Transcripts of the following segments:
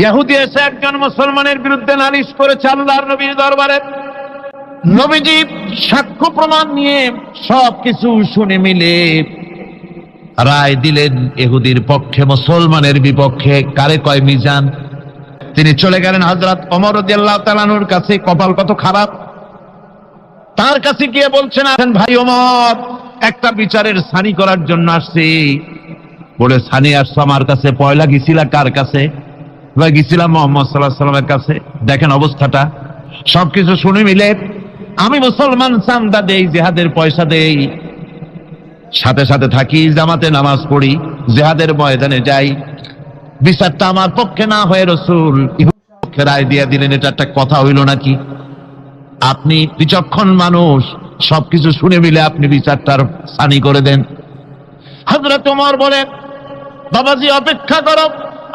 ইহুদি এসে একজন মুসলমানের বিরুদ্ধে নালিশ করেছে আল্লাহর নবীর দরবারে। নবীজি সাক্ষ্য প্রমাণ নিয়ে সবকিছু শুনে মিলে রায় দিলেন ইহুদির পক্ষে, মুসলমানের বিপক্ষে। কারে কয় মিজান। তিনি চলে গেলেন হযরত ওমর রাদিয়াল্লাহু তাআলা আনহুর কাছে। কপাল কত খারাপ, তার কাছে গিয়ে বলছেন, ভাই ওমর, একটা বিচারের ছানি করার জন্য আসছি। বলে, ছানি আসছো আমার কাছে? পয়লা গেছিলা কার কাছে? গেছিলাম মুহাম্মদ সাল্লাল্লাহু আলাইহি ওয়াসাল্লামের কাছে। দেখেন অবস্থাটা। সবকিছু শুনে মিলে আমি মুসলমান, চান্দা দেই, জিহাদের পয়সা দেই, সাথে সাথে থাকি, জামাতে নামাজ পড়ি, জিহাদের ময়দানে যাই। বিচারটা আমার পক্ষে না হয়ে রাসূল পক্ষে রায় দিয়ে দিলেন। এটা একটা কথা হইল নাকি? আপনি বিচক্ষণ মানুষ, সবকিছু শুনে মিলে আপনি বিচারটার ছানি করে দেন। হযরত ওমর বলেন, বাবাজি অপেক্ষা করো,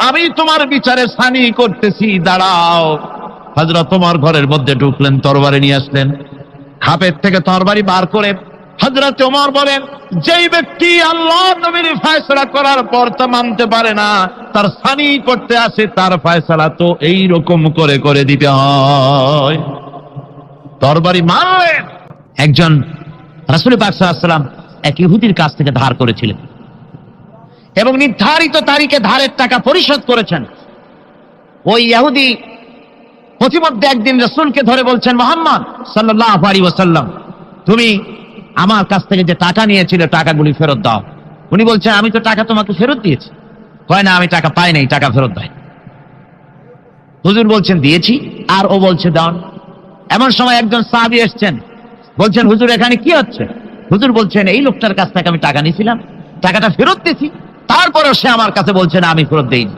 আমি তোমার বিচারে ছানি করতেছি, দাঁড়াও। হযরত ওমর ঘরের মধ্যে ঢুকলেন, তরবারি নিয়ে আসলেন। খাপের থেকে তরবারি বার করে হযরত ওমর বলেন, যেই ব্যক্তি আল্লাহর নবীর ফয়সালা করার পর তা মানতে পারে না, তার ছানি করতে আসে, তার ফয়সালা তো এই রকম করে করে দিতে হয়। তরবারি মারলেন। একজন রাসূল পাক সাল্লাল্লাহু আলাইহি ওয়াসাল্লাম এক ইহুদির কাছ থেকে ধার করেছিলেন এবং নির্ধারিত তারিখে ধারের টাকা পরিশোধ করেছেন। ওই ইহুদি প্রতিমধ্যে একদিন রাসূলকে ধরে বলছেন, মুহাম্মদ সাল্লাল্লাহু আলাইহি ওয়াসাল্লাম, তুমি আমার কাছ থেকে যে টাকা নিয়েছিলে টাকাগুলি ফেরত দাও। উনি বলছেন, আমি তো টাকা তোমাকে ফেরত দিয়েছি। কয় না, আমি টাকা পাই নাই, টাকা ফেরত দেয়। হুজুর বলছেন দিয়েছি, আর ও বলছে দাও। এমন সময় একজন সাহাবী এসেছেন, বলছেন, হুজুর এখানে কি হচ্ছে? হুজুর বলছেন, এই লোকটার কাছ থেকে আমি টাকা নিয়েছিলাম, টাকাটা ফেরত দিয়েছি, তারপরেও সে আমার কাছে বলছে না আমি ফেরত দেইনি।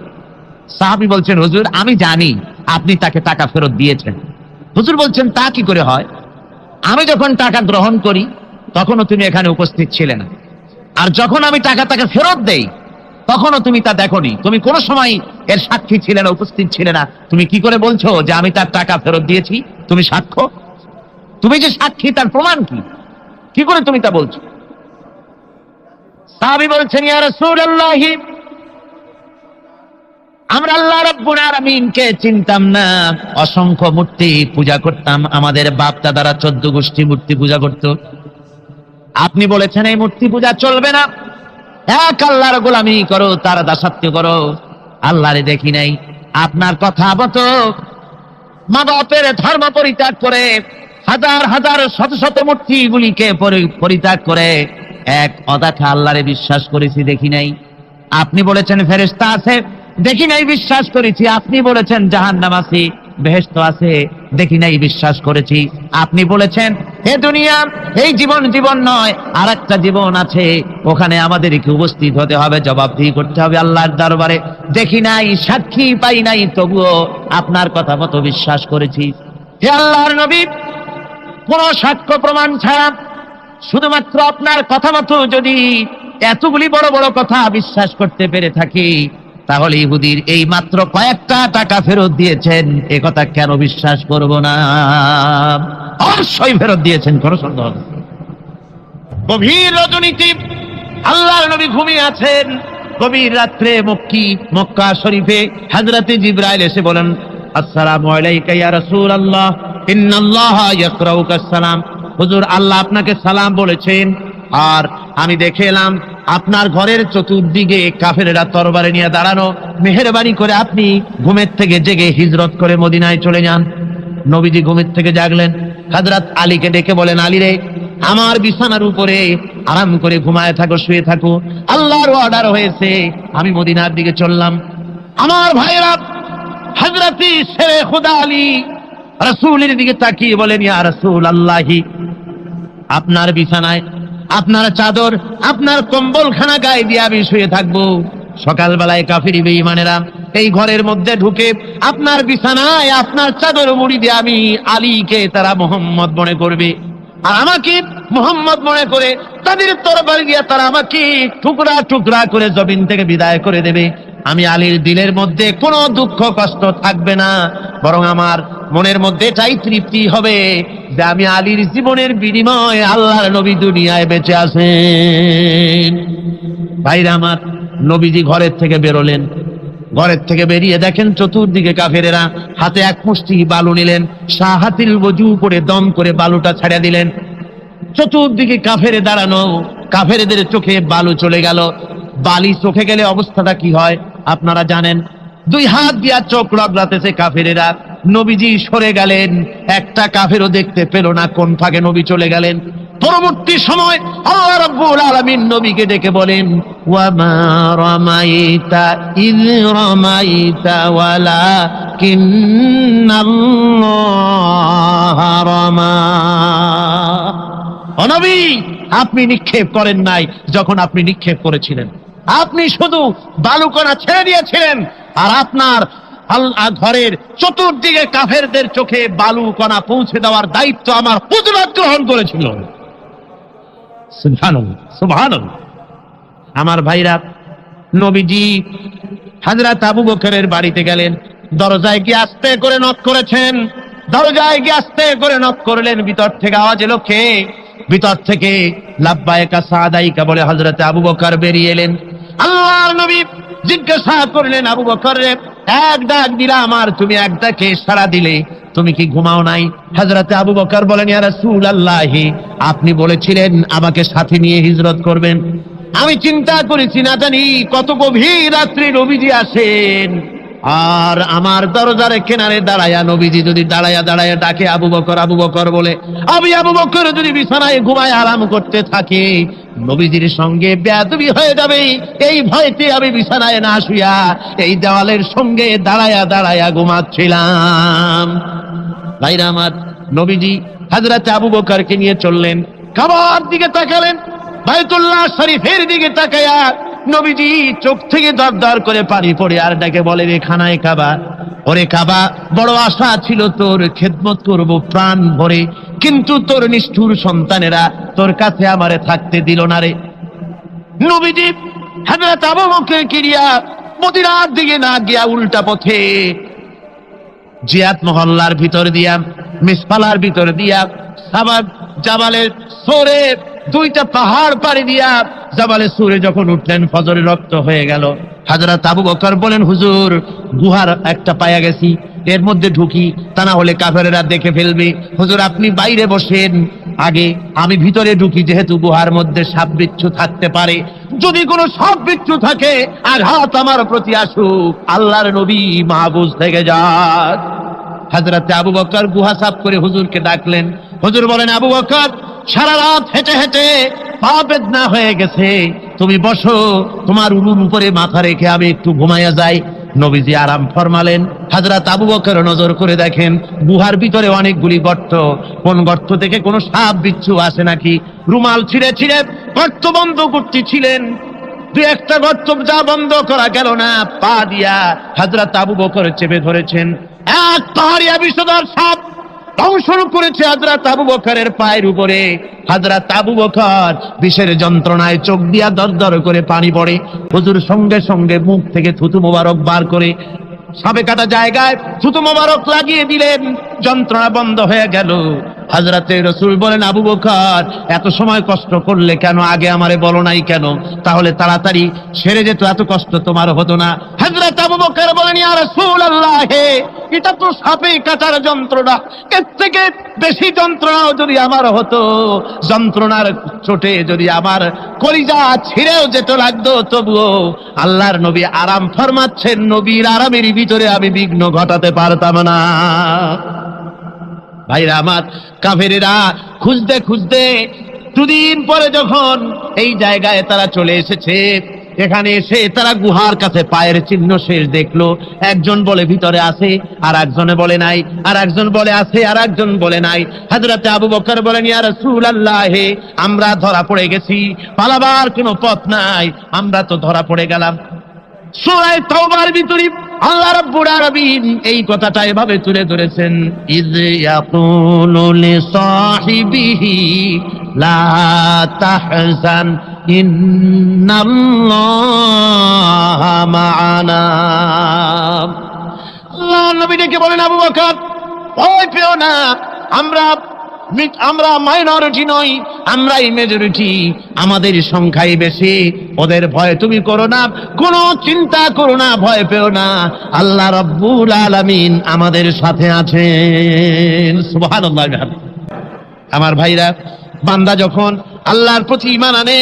সাহাবী বলছেন, হুজুর আমি জানি আপনি তাকে টাকা ফেরত দিয়েছেন। হুজুর বলছেন, তা কি করে হয়? আমি যখন টাকা গ্রহণ করি তখনও তুমি এখানে উপস্থিত ছিলে না, আর যখন আমি টাকা তাকে ফেরত দেই তখনও তুমি তা দেখোনি, তুমি কোনো সময় এর সাক্ষী ছিলে না, উপস্থিত ছিলে না। তুমি কি করে বলছো যে আমি তার টাকা ফেরত দিয়েছি? তুমি সাক্ষ্য, তুমি যে সাক্ষী তার প্রমাণ কি? কি করে তুমি তা বলছো? সাহাবী বলছেন, ইয়া রাসূলুল্লাহ, আমরা আল্লাহ রাব্বুল আলামিনকে চিনতাম না, অসংখ্য মূর্তি পূজা করতাম, আমাদের বাপ দাদারা 14 গোষ্ঠী মূর্তি পূজা করত। আপনি বলেছেন এই মূর্তি পূজা চলবে না, এক আল্লাহর গোলামি করো, তার দাসত্ব করো। আল্লাহরে দেখি নাই। আপনার কথা মতো মা বাপের ধর্ম পরিত্যাগ করে, হাজার হাজার শত শত মূর্তিগুলিকে পরিত্যাগ করে এক অদেখা আল্লাহরে বিশ্বাস করেছি, দেখি নাই। আপনি বলেছেন ফেরেশতা আছে, দেখি নাই, বিশ্বাস করেছি। আপনি বলেছেন জাহান্নাম আছে, বেহেশত আছে, দেখি নাই, বিশ্বাস করেছি। আপনি বলেছেন হে দুনিয়া, এই জীবন জীবন নয়, আর একটা জীবন আছে, ওখানে আমাদেরকে উপস্থিত হতে হবে, জবাবদিহি করতে হবে আল্লাহর দরবারে। দেখি নাই, সাক্ষী পাই নাই, তবুও আপনার কথা মতো বিশ্বাস করেছি। হে আল্লাহর নবী, কোন সাক্ষ্য প্রমাণ ছাড়া শুধুমাত্র আপনার কথা মতো যদি এতগুলি বড় বড় কথা বিশ্বাস করতে পেরে থাকি, তাহলে ইহুদির এই মাত্র কয়েকটা টাকা ফেরত দিয়েছেন, এ কথা কেন বিশ্বাস করব না? অবশ্যই ফেরত দিয়েছেন, কোনো সন্দেহ নেই। গভীর রজনীতে আল্লাহর নবী ঘুমিয়ে আছেন। গভীর রাত্রে মক্কা শরীফে হযরতে জিবরাইল এসে বলেন, আসসালামু আলাইকা ইয়া রাসূলুল্লাহ, ইন্নাল্লাহা ইয়াকরাউকা সালাম। হুজুর, আল্লাহ আপনাকে সালাম বলেছেন। আর আমি দেখে এলাম আপনার ঘরের চতুর্দিকে কাফেরেরা তরবারি নিয়ে দাঁড়ানো। মেহেরবানি করে আপনি ঘুমের থেকে জেগে হিজরত করে মদিনায় চলে যান। নবীজি ঘুমের থেকে জাগলেন, হযরত আলীকে ডেকে বলেন, আলী রে, আমার বিছানার উপরে আরাম করে ঘুমায় থাকো, শুয়ে থাকো, আল্লাহর অর্ডার হয়েছে, আমি মদিনার দিকে চললাম। আমার ভাইরা, হযরতে শেরে খুদা আলী রাসূলের দিকে তাকিয়ে বলেন, ইয়া রাসূলুল্লাহি, আপনার বিছানায় আপনার চাদর, আপনার কম্বলখানা গায়ে দিয়ে আমি শুয়ে থাকবো। সকালবেলায় কাফির বেঈমানেরা এই ঘরের মধ্যে ঢুকে আপনার বিছানায় আপনার চাদর মুড়ি দিয়ে আমি আলীকে তারা মুহাম্মদ মনে করবে, আর আমাকে মুহাম্মদ মনে করে তাদের তরবারি দিয়ে তারা আমাকে টুকরা টুকরা করে জমিন থেকে বিদায় করে দেবে। আমি আলীর দিলের মধ্যে কোনো দুঃখ কষ্ট থাকবে না, বরং আমার মনের মধ্যে এটাই তৃপ্তি হবে যে আমি আলীর জীবনের বিনিময়ে আল্লাহর নবী দুনিয়ায় বেঁচে আছেন। ভাইরা আমার, নবীজি ঘরের থেকে বেরোলেন, ঘরের থেকে বেরিয়ে দেখেন চতুর্দিকে কাফেরেরা, হাতে এক মুষ্টি বালু নিলেন, শাহাতিল ওযু করে দম করে বালুটা ছেড়ে দিলেন। চতুর্দিকে কাফেরে দাঁড়ানো, কাফেরদের চোখে বালু চলে গেল। বালি চোখে গেলে অবস্থাটা কি হয় আপনারা জানেন। দুই হাত দিয়া চোখ রগড়াতেছে কাফেরেরা। নবীজি সরে গেলেন, একটা কাফেরও দেখতে পেল না কোন ফাঁকে নবী চলে গেলেন। পরবর্তী সময় আল্লাহ রাব্বুল আলামিন নবীকে ডেকে বলেন, ওয়া মা রামাইতা ইয রামাইতা ওয়ালাকিন্নাল্লাহা রামা। ও নবী, আপনি নিক্ষেপ করেন নাই যখন আপনি নিক্ষেপ করেছিলেন, আপনি শুধু বালুকণা ছেড়ে দিয়েছিলেন, আর আপনার ঘরের চতুর্দিকে কাফেরদের চোখে বালুকণা পৌঁছে দেওয়ার দায়িত্ব আমার হুজুরাত গ্রহণ করেছিল। সুবহানাল্লাহ, সুবহানাল্লাহ। আমার ভাইরা, নবীজি হযরত আবু বকরের বাড়িতে গেলেন, দরজায় গিয়ে আস্তে করে নক করেছেন। দরজায় গিয়ে আস্তে করে নক করলেন, ভিতর থেকে আওয়াজ এলো, কে? ভিতর থেকে লাব্বাইকা সাদাইকা বলে হযরত আবু বকর বেরিয়ে এলেন। আল্লাহর নবী জিজ্ঞাসা করলেন, আবু বকর রে, এক ডাক দিলাম আর তুমি এক ডাকে সাড়া দিলে, তুমি কি ঘুমাও নাই? হযরত আবু বকর বলেন, ইয়া রাসূলুল্লাহ, আপনি বলেছিলেন আমাকে সাথে নিয়ে হিজরত করবেন। আমি চিন্তা করেছি না জানি কত গভীর রাত্রি নবীজি আসেন, আর আমার দরজার কিনারে দাঁড়ায়া নবীজি যদি দাঁড়ায়া দাঁড়ায়া ডাকে আবু বকর আবু বকর বলে, আমি আবু বকর যদি বিছানায় ঘুমায় আরাম করতে থাকি, নবীজির সঙ্গে বেয়াদবি হয়ে যাবে, এই ভয়তে আমি বিছানায় না শুয়া এই দেওয়ালের সঙ্গে দাঁড়ায়া দাঁড়ায়া ঘুমাচ্ছিলাম। ভাইরা আমার, নবীজি হযরত আবু বকরকে নিয়ে চললেন, কাবার দিকে তাকালেন, বাইতুল্লাহ শরীফের দিকে তাকায়া নবীজি চোখ থেকে দরদর করে পানি পড়ে আর ডাকে বলে, রে খানায় কাবা, ওরে কাবা, বড় আশা ছিল তোর খেদমত করব প্রাণ ভরে, কিন্তু তোর নিষ্ঠুর সন্তানেরা তোর কাছে আমারে থাকতে দিল না রে। নবীজি হযরত আবু বকরকে নিয়ে মদিনার দিকে না গিয়া উল্টা পথে জিয়াদ মহল্লার ভিতর দিয়া, মিসফালার ভিতর দিয়া, সাবাব জাবালের সরে দুইটা পাহাড় পাড়ি দিয়া জাবালে সুরে যখন উঠলেন, ফজরের রক্ত হয়ে গেল। হযরত আবু বকর বলেন, হুজুর, গুহার একটা পায়া গেছি, এর মধ্যে ঢুকি, তা না হলে কাফেরেরা দেখে ফেলবে। হুজুর, আপনি বাইরে বসেন, আগে আমি ভিতরে ঢুকি, যেহেতু গুহার মধ্যে সাপ বিচ্ছু থাকতে পারে, যদি কোনো সাপ বিচ্ছু থাকে আঘাত আমার প্রতি আসুক, আল্লাহর নবী মাহফুজ থেকে যাক। হযরত আবু বকর গুহা সাফ করে হুজুরকে ডাকলেন। হুজুর বলেন, আবু বকর, সারা রাত হেঁটে হেঁটে পা বেদনা হয়ে গেছে, তুমি বসো, তোমার উলুর উপরে মাথা রেখে আমি একটু ঘুমাইয়া যাই। নবীজি আরাম ফরমালেন। হযরত আবু বকর নজর করে দেখেন গুহার ভিতরে অনেকগুলি গর্ত, কোন গর্ত থেকে কোনো সাপ বিচ্ছু আসে নাকি। রুমাল ছিঁড়ে ছিঁড়ে গর্ত বন্ধ করতেছিলেন, দুই একটা গর্ত যা বন্ধ করা গেল না, পা দিয়া হযরত আবু বকর চেপে ধরেছেন। এক পাহাড়িয়া বিষধর সাপ ধ্বংস করেছে হযরত আবু বকরের পায়ের উপরে। হযরত আবু বকর বিষের যন্ত্রণায় চোখ দিয়া দরদর করে পানি পড়ে। হুজুর সঙ্গে সঙ্গে মুখ থেকে থুতু মোবারক বার করে সাপে কাটা জায়গায় থুতু মোবারক লাগিয়ে দিলেন, যন্ত্রণা বন্ধ হয়ে গেল। হযরতে রাসূল বলেন, আবু বকর, এত সময় কষ্ট করলে কেন? আগে আমারে বলো নাই কেন? তাহলে তাড়াতাড়ি সেরে যেত, এত কষ্ট তোমার হতো না। হযরত আবু বকর বলেন, ইয়া রাসূলুল্লাহ, এটা তো সাপে কাটার যন্ত্রণা, এর থেকে বেশি যন্ত্রণাও যদি আমার হতো, যন্ত্রণার চোটে যদি আমার কলিজা ছিঁড়েও যেত লাগতো, তবুও আল্লাহর নবী আরাম ফরমাচ্ছেন, নবীর আরামের ভিতরে আমি বিঘ্ন ঘটাতে পারতাম না। ভাইরা আমার, কাফেরেরা খুঁজতে খুঁজতে দুদিন পরে যখন এই জায়গায় তারা চলে এসেছে, এখানে এসে তারা গুহার কাছে পায়ের চিহ্ন শেষ দেখলো। একজন বলে ভিতরে আছে, আর একজনে বলে নাই, আর একজন বলে আছে, আর একজন বলে নাই। হযরত আবু বকর বলেন, ইয়া রাসূলুল্লাহ, আমরা ধরা পড়ে গেছি, পালাবার কোনো পথ নাই, আমরা তো ধরা পড়ে গেলাম। সূরা তাওবার ভিতরে আল্লাহ রাব্বুল আলামিন এই কথাটা এভাবে তুলে ধরেছেন, ইয ইয়াকুলু লিসাহিবিহি লা তাহজান ইন্নাল্লাহা মা'ানা। আল্লাহ নবী ডেকে বলেন, আবু বকর, ভয় পেও না, আমরা আমরা মাইনরিটি নই, আমরাই মেজরিটি, আমাদের সংখ্যাই বেশি। ওদের ভয় তুমি করো না, কোনো চিন্তা করো না, ভয় পেও না, আল্লাহ রাব্বুল আলামিন আমাদের সাথে আছেন। সুবহানাল্লাহ। আমার ভাইরা, বান্দা যখন আল্লাহর প্রতি ঈমান আনে,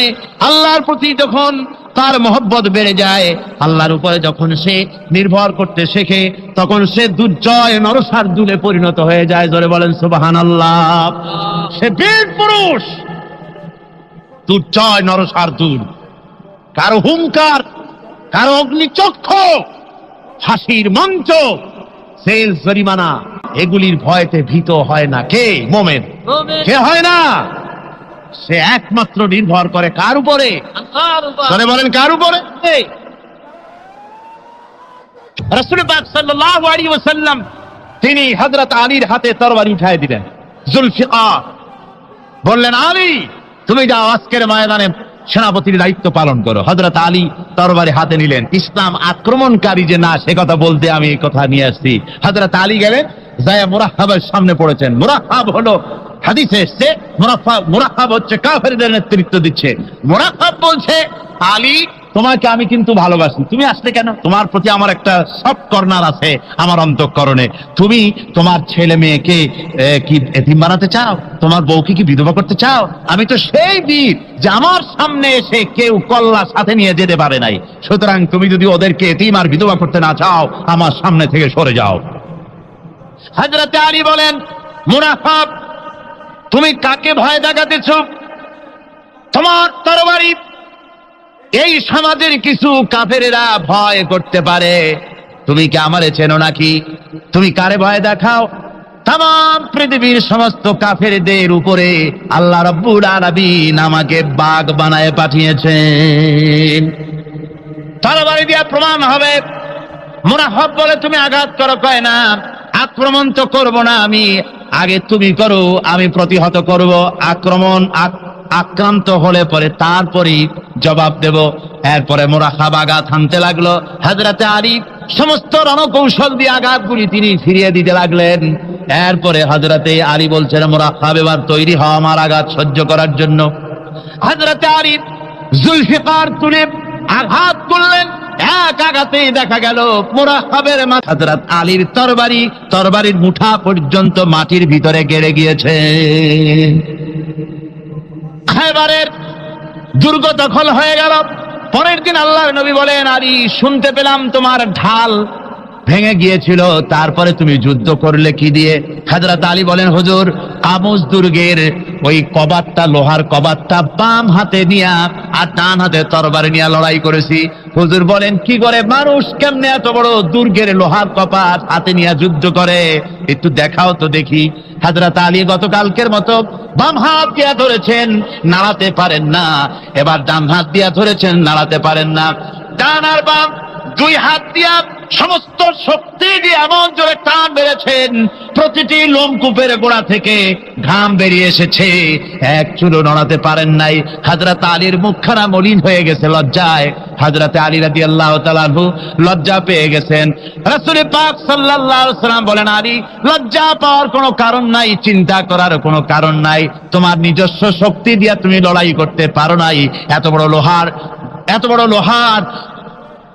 আল্লাহর প্রতি যখন তার মহব্বত বেড়ে যায়, আল্লাহর উপরে যখন সে নির্ভর করতে শেখে, তখন সে দুর্জয় নরসার্দুলে পরিণত হয়ে যায়। জোরে বলেন সুবহানাল্লাহ। সে বীর পুরুষ, দুর্জয় নরসার্দুল। কারো হুঙ্কার, কারো অগ্নিচক্ষু, ফাঁসির মঞ্চ, জেল জরিমানা, এগুলির ভয়তে ভীত হয় না। কে? মুমিন। কে হয় না? সে একমাত্র নির্ভর করে কার উপরে? আল্লাহর। বলেন কার উপরে? রাসূল পাক সাল্লাল্লাহু আলাইহি ওয়াসাল্লাম তিনি হযরত আলীর হাতে তরবারি উঠায় দিলেন। জুলফিকার বললেন, আলী তুমি যাও, আজকের ময়দানে সেনাপতির দায়িত্ব পালন করো। হযরত আলী তরবারি হাতে নিলেন। ইসলাম আক্রমণকারী যে না, সে কথা বলতে আমি এই কথা নিয়ে আসছি। হযরত আলী গেলেন, যায় মুরাহহাবের সামনে পড়েছেন। মুরাহহাব হলো, হাদিসে এসেছে, মুরাহহাব হচ্ছে কাফেরদের নেতৃত্ব দিচ্ছে। মুরাহহাব বলছে, আলী তোমাকে আমি কিন্তু ভালোবাসি, তুমি আসলে কেন? তোমার প্রতি আমার একটা সফট কর্নার আছে আমার অন্তঃকরণে। তুমি তোমার ছেলে মেয়েকে কি এতিম বানাতে চাও? তোমার বউকে কি বিধবা করতে চাও? আমি তো সেই বীর যে আমার সামনে এসে কেউ কল্লা সাথে নিয়ে যেতে পারে নাই। সুতরাং তুমি যদি ওদেরকে এতিম আর বিধবা করতে না চাও, আমার সামনে থেকে সরে যাও। হযরত আলী বলেন, মুনাফিক তুমি কাকে ভয় দেখাতেছ? তোমার তরবারি এই সমাজের কিছু কাফেরেরা ভয় করতে পারে, তুমি কি আমারে চেনো নাকি? তুমি কারে ভয় দেখাও? তাম পৃথিবীর সমস্ত কাফেরদের উপরে আল্লাহ রাব্বুল আলামিন আমাকে বাগ বানায় পাঠিয়েছেন। তরবারি দিয়ে প্রমাণ হবে। মুনাফিক বলে, তুমি আঘাত করো। কয় না, আক্রমণ তো করব না আমি, আগে তুমি করো, আমি প্রতিহত করব। আক্রান্ত হলে পরে তারপরই জবাব দেব। এরপরে মুরাহহাব আঘাত হানতে লাগলো। হযরতে আলী সমস্ত রণকৌশল দিয়ে আঘাতগুলি তিনি ফিরিয়ে দিতে লাগলেন। এরপরে হযরতে আলী বলছেন, মুরাহহাব এবার তৈরি হও আমার আঘাত সহ্য করার জন্য। হযরতে আলী জুলফিকার তুলে আঘাত করলেন। এক আঘাতেই দেখা গেল মুরাহহাবের মাথা, হযরত আলীর তরবারির মুঠা পর্যন্ত মাটির ভিতরে গেড়ে গিয়েছে। খায়বারের দুর্গ দখল হয়ে গেল। পরের দিন আল্লাহর নবী বলেন, আলী শুনতে পেলাম তোমার ঢাল ভেঙে গিয়েছিল, তারপরে তুমি যুদ্ধ করলে কি দিয়ে? হযরত আলী বলেন, হুজুর আমুস দুর্গের ওই কবাটটা, লোহার কবাটটা বাম হাতে নিয়া আর ডান হাতে তরবারি নিয়ে লড়াই করেছি। হুজুর বলেন, কি করে মানুষ কেমনে এত বড় দুর্গের লোহার কপাট হাতে নিয়ে যুদ্ধ করে? একটু দেখাও তো দেখি। হযরত আলী গতকালকের মতো বাম হাত দিয়া ধরেছেন, নাড়াতে পারেন না। এবার ডান হাত দিয়া ধরেছেন, নাড়াতে পারেন না। ডান আর বাম দুই হাত দিয়া সমস্ত শক্তি দিয়ে এমন জোরে টান মেরেছেন, প্রতিটি লোমকূপের গোড়া থেকে ঘাম বেরিয়ে এসেছে, এক চুলও নড়াতে পারেন নাই। হযরত আলীর মুখখানা মলিন হয়ে গেছে লজ্জায়। হযরত আলী রাদিয়াল্লাহু তাআলা আনহু লজ্জা পেয়ে গেছেন। রাসূল পাক সাল্লাল্লাহু আলাইহি ওয়াসাল্লাম বলেন, আলী লজ্জা পাওয়ার কোনো কারণ নাই, চিন্তা করার কোনো কারণ নাই। তোমার নিজস্ব শক্তি দিয়ে তুমি লড়াই করতে পারো নাই। এত বড় লোহার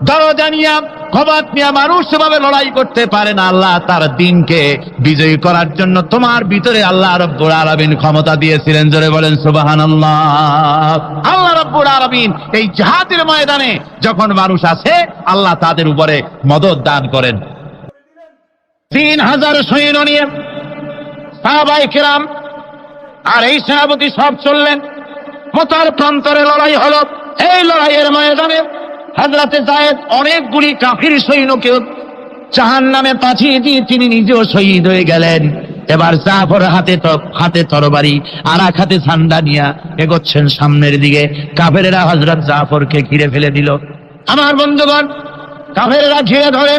দরজা নিয়ে, কবাট নিয়ে মানুষ সেভাবে লড়াই করতে পারে না। আল্লাহ তার দিনকে বিজয়ী করার জন্য তোমার ভিতরে আল্লাহ রাব্বুল আলামিন ক্ষমতা দিয়েছিলেন। জোরে বলেন সুবহানাল্লাহ। আল্লাহ রাব্বুল আলামিন এই জিহাদের ময়দানে যখন মানুষ আছে, আল্লাহ তাদের উপরে মদদ দান করেন। 3000 সৈন্য নিয়ে সাহাবায়ে কেরাম আর এই সেনাপতি সব চললেন। মতার প্রান্তরে লড়াই হলো। এই লড়াইয়ের ময়দানে হযরতে যায়েদ অনেকগুলি কাফির সৈন্যকে জাহান্নামে পাঠিয়ে দিয়ে তিনি নিজেও শহীদ হয়ে গেলেন। এবার জাফর হাতে তরবারি আর এক হাতে ঝান্ডা নিয়ে এগোচ্ছেন সামনের দিকে। কাফেরেরা হযরত জাফরকে ঘিরে ফেলে দিল। আমার বন্ধুগণ, কাফেরেরা ঘিরে ধরে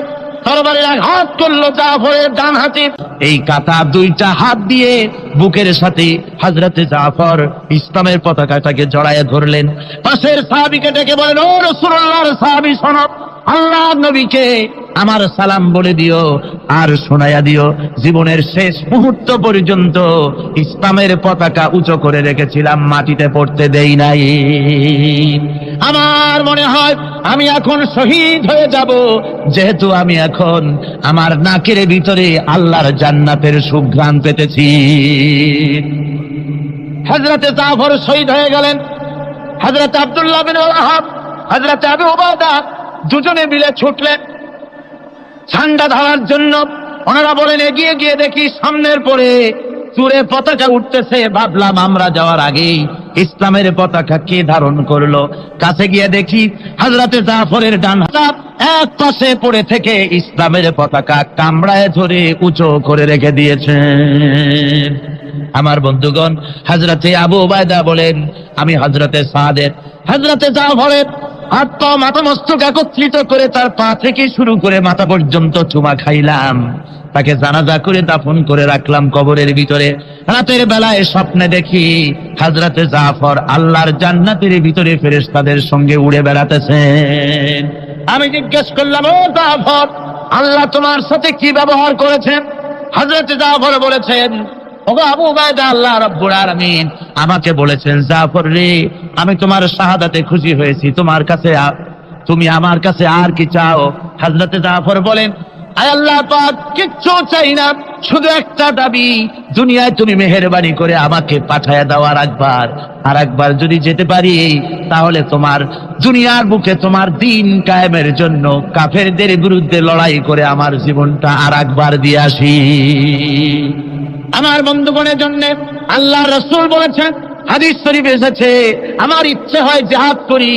তরবারির আঘাত করলো জাফরের ডান হাতে। এই কাটা দুইটা হাত দিয়ে বুকের সাথে হযরতে জাফর ইসলামের পতাকাটাকে জড়ায় ধরলেন। পাশের সাহাবীকে ডেকে বলেন, ও রাসূলুল্লাহর সাহাবী শোনো, আল্লাহর নবীকে আমার সালাম বলে দিও আর শোনায়া দিও, জীবনের শেষ মুহূর্ত পর্যন্ত ইসলামের পতাকা উঁচু করে রেখেছিলাম, মাটিতে পড়তে দেই নাই। আমার মনে হয় আমি এখন শহীদ হয়ে যাব, যেহেতু আমি এখন আমার নাকের ভিতরে আল্লাহর জান্নাতের সুঘ্রাণ পেতেছি। হযরতে জাফর শহীদ হয়ে গেলেন, হযরতে আব্দুল্লাহ বিন ওয়াহাব, হযরতে আবু উবাদা দুজনে মিলে ছুটলেন ঝান্ডা ধরার জন্য। ওনারা বলেন এগিয়ে গিয়ে দেখি সামনের পরে চূড়ে পতাকা উঠতেছে, ভাবলাম আমরা যাওয়ার আগেই ইসলামের পতাকা কে ধারণ করলো। কাছে গিয়ে দেখি হযরতে জাফরের ডান হাত এক পাশে পড়ে থেকে ইসলামের পতাকা কামড়ায় ধরে উঁচু করে রেখে দিয়েছেন। আমার বন্ধুগণ, হযরতে আবু উবাইদা বলেন আমি হযরতে সাদের, হযরতে জাফরের হাত পা মাথা মস্তক একত্রিত করে তার পা থেকে শুরু করে মাথা পর্যন্ত চুমা খাইলাম, তাকে জানাজা করে দাফন করে রাখলাম কবরের ভিতরে। রাতের বেলায় স্বপ্নে দেখি হযরতে জাফর আল্লাহর জান্নাতের ভিতরে ফেরেশতাদের সঙ্গে উড়ে বেড়াতেছেন। আমি জিজ্ঞেস করলাম, ও জাফর, আল্লাহ তোমার সাথে কি ব্যবহার করেছেন? হযরতে জাফর বলেছেন, ওগো আবু উবাইদা, আল্লাহ রাব্বুল আলামিন আমাকে বলেছেন, জাফর রে, আমি তোমার শাহাদাতে খুশি হয়েছি, তোমার কাছে তুমি আমার কাছে আর কি চাও? হযরতে জাফর বলেন, আয় আল্লাহ পাক, কিচ্ছু চাই না, শুধু একটা দাবি, দুনিয়ায় তুমি মেহেরবানি করে আমাকে পাঠায়া দাও আর একবার যদি যেতে পারি, তাহলে তোমার দুনিয়ার বুকে তোমার দিন কায়েমের জন্য কাফেরদের বিরুদ্ধে লড়াই করে আমার জীবনটা আর একবার দিয়ে আসি। আমার বন্ধুগণের জন্য আল্লাহ রাসূল বলেছেন, হাদিস শরীফে এসেছে, আমার ইচ্ছে হয় জিহাদ করি,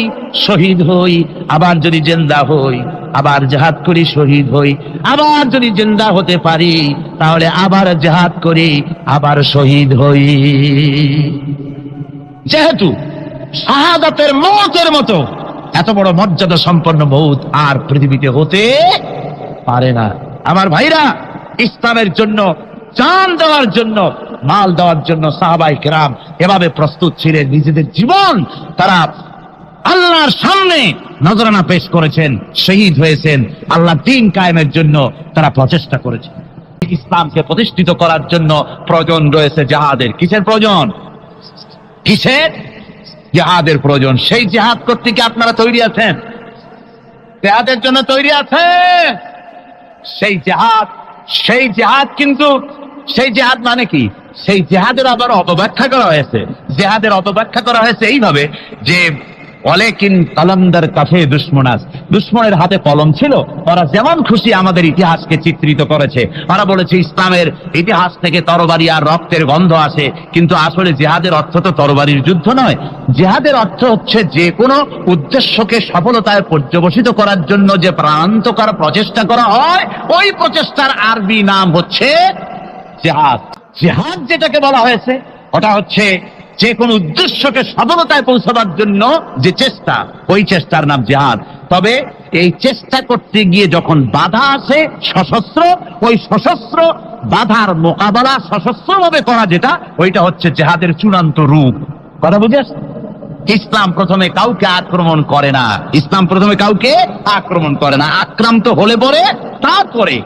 শহীদ হই, আবার যদি জিন্দা হই, আবার জিহাদ করি, শহীদ হই, আবার যদি জিন্দা হতে পারি তাহলে আবার জিহাদ করি, আবার শহীদ হই। যেহেতু শাহাদাতের মওতের মতো এত বড় মর্যাদা সম্পন্ন মওত আর পৃথিবীতে হতে পারে না। আমার ভাইরা, ইসলামের জন্য জান দেওয়ার জন্য, মাল দেওয়ার জন্য সাহাবায়ে কেরাম এভাবে প্রস্তুত ছিলেন, নিজেদের জীবন তারা আল্লাহর সামনে নজরানা পেশ করেছেন, শহীদ হয়েছেন, আল্লাহ দ্বীন কায়েমের জন্য তারা প্রচেষ্টা করেছেন। ইসলামকে প্রতিষ্ঠিত করার জন্য প্রয়োজন রয়েছে জিহাদের। কিসের প্রয়োজন? কিসের? জিহাদের প্রয়োজন। সেই জিহাদ করতে কি আপনারা তৈরি আছেন? জিহাদের জন্য তৈরি আছেন? সেই জিহাদ কিন্তু সেই জিহাদ মানে কি? সেই জিহাদের আবার অপব্যাখ্যা করা হয়েছে। জিহাদের অপব্যাখ্যা করা হয়েছে এইভাবে যে ওয়ালাকিন কালামদার কাফে দুশমনাস, দুশমনের হাতে কলম ছিল, ওরা যেমন খুশি আমাদের ইতিহাসকে চিত্রিত করেছে। ওরা বলেছে ইসলামের ইতিহাস থেকে তরবারি আর রক্তের গন্ধ আসে, কিন্তু আসলে জিহাদের অর্থ তো তরবারির যুদ্ধ নয়। জিহাদের অর্থ হচ্ছে যে কোনো উদ্দেশ্যকে সফলতায় পর্যবসিত করার জন্য যে প্রাণান্তকর প্রচেষ্টা করা হয়, ওই প্রচেষ্টার আরবি নাম হচ্ছে জিহাদ। জিহাদ যেটাকে বলা হয়েছে ওটা হচ্ছে যে কোন উদ্দেশ্যকে সফলতায় পৌঁছাবার জন্য যে চেষ্টা, ওই চেষ্টার নাম জিহাদ। তবে এই চেষ্টা করতে গিয়ে যখন বাধা আসে সশস্ত্র, ওই সশস্ত্র বাধার মোকাবেলা সশস্ত্রভাবে করা যেটা, ওইটা হচ্ছে জিহাদের চূড়ান্ত রূপ। কথা বুঝেছ? ইসলাম প্রথমে কাউকে আক্রমণ করে না, ইসলাম প্রথমে কাউকে আক্রমণ করে না, আক্রান্ত হলে পরে তারপরে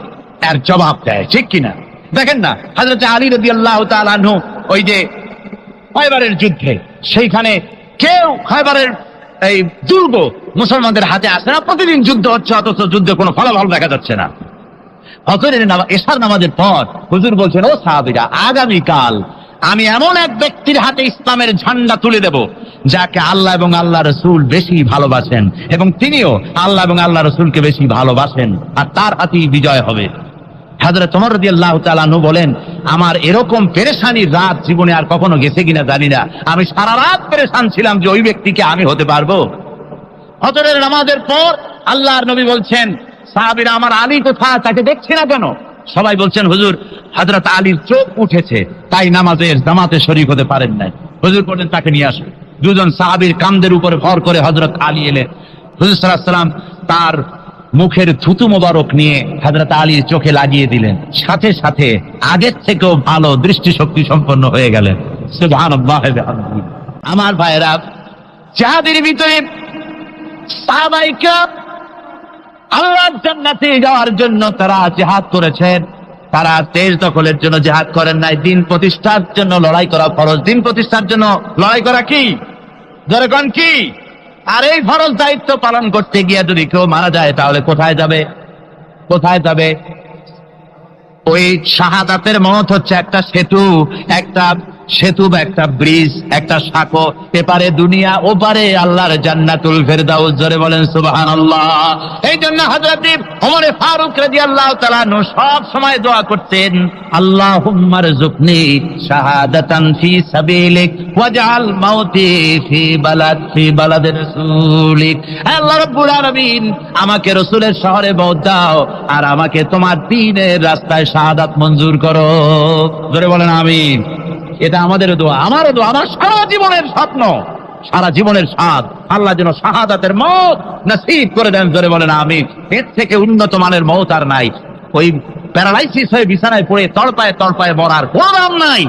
এর জবাব দেয়, ঠিক কিনা? দেখেন না, হযরত আলী রাদিয়াল্লাহু তাআলা আনহু ওই যে খায়বারের যুদ্ধে, সেইখানে কেউ খায়বারের এই দুর্গ মুসলমানদের হাতে আসে না, প্রতিদিন যুদ্ধ হচ্ছে, অথচ যুদ্ধে কোনো ফলাফল দেখা যাচ্ছে না। ফজরের নামাজ, এশার নামাজের পর হুজুর বলছেন, ও সাহাবীরা, আগামীকাল আমি এমন এক ব্যক্তির হাতে ইসলামের ঝান্ডা তুলে দেব যাকে আল্লাহ এবং আল্লাহ রাসূল বেশি ভালোবাসেন, এবং তিনিও আল্লাহ এবং আল্লাহ রাসূলকে বেশি ভালোবাসেন, আর তার হাতেই বিজয় হবে। হযরত ওমর রাদিয়াল্লাহু তাআলা আনহু বলেন, আমার এরকম পেরেশানির রাত জীবনে আর কখনো গেছে কিনা জানি না, আমি সারা রাত পেরেশান ছিলাম যে ওই ব্যক্তিকে আমি হতে পারবো। ফজরের নামাজের পর আল্লাহর নবী বলছেন, সাহাবীরা, আমার আলী কোথায়, তাকে দেখছি না কেন? সবাই বলছেন, হুজুর হযরত আলীর চোখ উঠেছে, তাই নামাজের জামাতে শরীক হতে পারেন নাই। হুজুর বলেন, তাকে নিয়ে আসুন। দুজন সাহাবীর কাঁধের উপরে ভর করে হযরত আলী এলেন। হুজুর সাল্লাল্লাহু আলাইহি ওয়াসাল্লাম তার মুখের থুতু মোবারক নিয়ে হযরত আলীর চোখে লাগিয়ে দিলেন, সাথে সাথে আগের থেকেও ভালো দৃষ্টিশক্তি সম্পন্ন হয়ে গেলেন। সুবহানাল্লাহ। আমার ভাইরা, জিহাদের ভিতরে সাহাবায়ে কেরাম আল্লাহর জান্নাতে যাওয়ার জন্য তারা জিহাদ করেছেন। তারা দেশ দখলের জন্য জিহাদ করেন নাই, দিন প্রতিষ্ঠার জন্য লড়াই করা ফরজ। দিন প্রতিষ্ঠার জন্য লড়াই করা কি? জোরে কোন কি? আর এই ফরজ দায়িত্ব পালন করতে গিয়ে যদি কেউ মারা যায় তাহলে কোথায় যাবে? কোথায় যাবে? ওই শাহাদাতের মত হচ্ছে একটা সেতু, একটা সেতু বা একটা ব্রিজ, একটা সাঁকো, এপারে দুনিয়া ওপারে আল্লাহর জান্নাতুল ফেরদাউস। জোরে বলেন সুবহানাল্লাহ। এই জন্য হযরত ওমর ফারুক রাদিয়াল্লাহু তাআলা আনহু সব সময় দোয়া করতেন, আল্লাহুম্মা রযুকনি শাহাদাতান ফি সাবিলিক ওয়াজআল মাউতি ফি বালাদি রাসূলিক। আল্লাহ রাব্বুল আলামিন, আমাকে রাসূলের শহরে মওত দাও আর আমাকে তোমার দ্বীনের রাস্তায় শাহাদাত মঞ্জুর করো। জোরে বলেন আমিন। এটা আমাদের দোয়া, আমারও দোয়া, আমার সারা জীবনের স্বপ্ন, সারা জীবনের স্বাদ, আল্লাহ যেন শাহাদাতের মওত নসিব করে দেন। জোরে বলেন আমিন। এর থেকে উন্নত মানের মওত আর নাই। ওই প্যারালাইসিস হয়ে বিছানায় পড়ে তড়পায় তড়পায় মরার কোনো দাম নাই।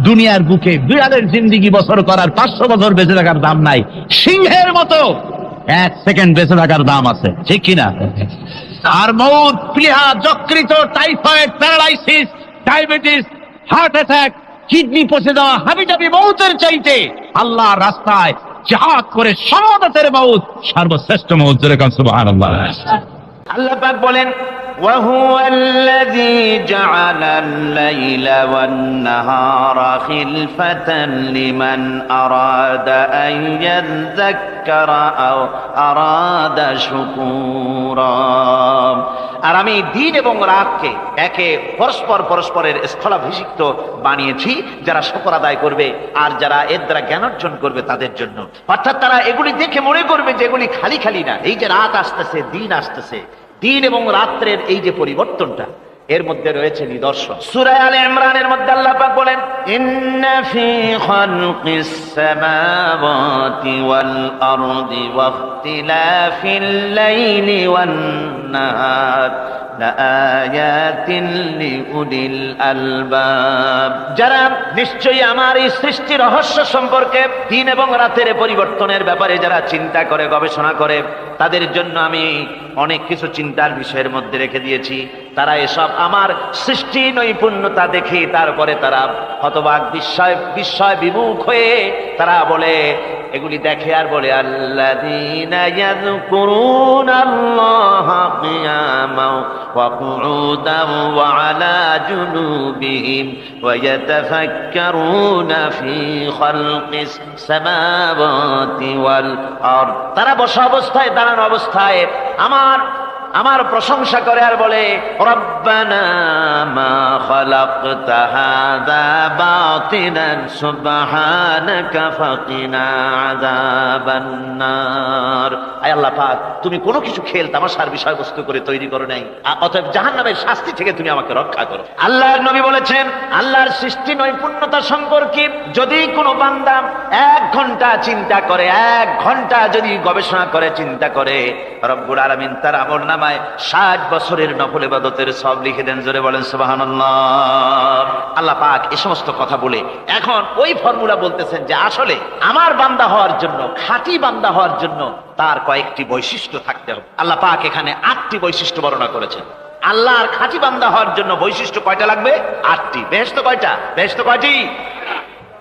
দুনিয়ার বুকে বিড়ালের জিন্দিগি বছর করার 500 বছর বেঁচে থাকার দাম নাই। সিংহের মতো 1 সেকেন্ড বেঁচে থাকার দাম আছে, ঠিক কিনা? আর মওত, প্লীহা, যকৃত, typhoid, paralysis, diabetes, heart attack, kidney পচে যাওয়া, হাবিজাবি মওতের চাইতে আল্লাহর রাস্তায় জিহাদ করে শাহাদাতের মওত সর্বশ্রেষ্ঠ মওত। জোরে কান সুবহানাল্লাহ। আল্লাহ পাক বলেন, وهو الذي جعل الليل والنهار خلفة لمن أراد أن يذكر أو أراد شكورا। আর আমি দিন এবং রাতকে একে পরস্পরের স্থলাভিষিক্ত বানিয়েছি যারা শুকর আদায় করবে আর যারা এর দ্বারা জ্ঞান অর্জন করবে তাদের জন্য। অর্থাৎ তারা এগুলি দেখে মনে করবে যে এগুলি খালি খালি না। এই যে রাত আসতেছে, দিন আসতেছে, দিন এবং রাত্রের এই যে পরিবর্তনটা, এর মধ্যে রয়েছে নিদর্শন। সূরা আলে ইমরানের মধ্যে আল্লাহ পাক বলেন, ইন্না ফি খালকিস সামাওয়াতি ওয়াল আরদি ওয়াখতিলাফিল লাইলি ওয়ান নাহার লাআয়াতিন লিউলিল আলবাব। যারা নিশ্চয়ই আমার এই সৃষ্টি রহস্য সম্পর্কে, দিন এবং রাতের পরিবর্তনের ব্যাপারে যারা চিন্তা করে, গবেষণা করে, তাদের জন্য আমি অনেক কিছু চিন্তার বিষয়ের মধ্যে রেখে দিয়েছি। তারা এসব আমার সৃষ্টি নৈপুণ্যতা দেখে তারপরে তারা হতবাক, বিস্ময় বিমুখ হয়ে তারা বলে, এগুলি দেখে আর বলে, আল্লাযীনা ইয়াযকুরুনাল্লাহা কিয়ামান ওয়া কুউদান ওয়া আলা জুনুবিহিম ওয়া ইয়াতাফাক্কারুনা ফি খালকিস সামাওয়াতি ওয়াল আরদ। তারা বসা অবস্থায়, দাঁড়ানো অবস্থায় আমার প্রশংসা করে আর বলে, রব্বানা মা খালাকতা হাযা বাতিলান সুবহানাকা ফাকিনা আযাবান নার। আয় আল্লাহ পাক, তুমি কোনো কিছু খেল তামাশার বিষয়বস্তু করে তৈরি করো নাই, অতএব জাহান্নামের শাস্তি থেকে তুমি আমাকে রক্ষা করো। আল্লাহর নবী বলেছেন, আল্লাহর সৃষ্টি নৈপুণ্যতা সম্পর্কে যদি কোনো বান্দা 1 ঘন্টা চিন্তা করে, 1 ঘন্টা যদি গবেষণা করে, চিন্তা করে, রব্বুল আলামিন তার আমলনামায় 60 বছরের নফল ইবাদতের সওয়াব লিখে দেন। জোরে বলেন সুবহানাল্লাহ। আল্লাহ পাক এই সমস্ত কথা বলে এখন ওই ফর্মুলা বলতেছেন যে আসলে আমার বান্দা হওয়ার জন্য, খাঁটি বান্দা হওয়ার জন্য তার কয়েকটি বৈশিষ্ট্য থাকতে হবে। আল্লাহ পাক এখানে 8টি বৈশিষ্ট্য বর্ণনা করেছেন। আল্লাহর খাঁটি বান্দা হওয়ার জন্য বৈশিষ্ট্য কয়টা লাগবে? 8টি। বেহেশত কয়টা? বেহেশত কয়টি?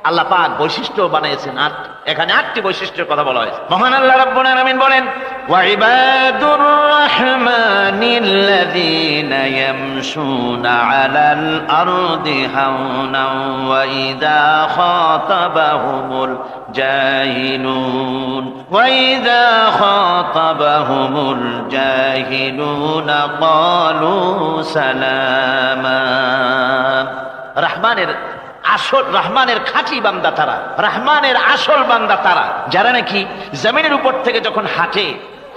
আল্লাহ পাক বৈশিষ্ট্য বানিয়েছেন 8। এখানে 8টি বৈশিষ্ট্যের কথা বলা হয়েছে। মহান আল্লাহ রাব্বুল আলামিন বলেন, ওয়া ইবাদুর রাহমানিল্লাযীনা ইয়ামশুনা আলাল আরদি হাওনান ওয়া ইযা খাতাবাহুমুল জাহিলুন ক্বালু সালামা। রহমানের খাঁটি বান্দা তারা, রহমানের আসল বান্দা তারা যারা নাকি জমিনের উপর থেকে যখন হাঁটে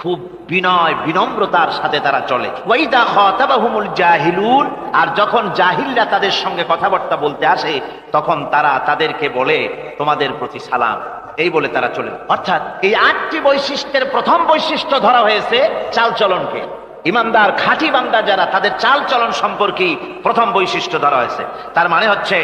খুব বিনয় বিনম্রতার সাথে তারা চলে। ওয়াইদা খাতাবাহুমুল জাহিলুন, আর যখন জাহিলরা তাদের সঙ্গে কথাবার্তা বলতে আসে তখন তারা তাদেরকে বলে, তোমাদের প্রতি সালাম, এই বলে তারা চলে। অর্থাৎ এই 8টি বৈশিষ্ট্যের প্রথম বৈশিষ্ট্য ধরা হয়েছে চালচলনকে। ইমানদার খাঁটি বান্দা যারা, তাদের চাল চলন সম্পর্কে প্রথম বৈশিষ্ট্য ধরা হয়েছে। তার মানে হচ্ছে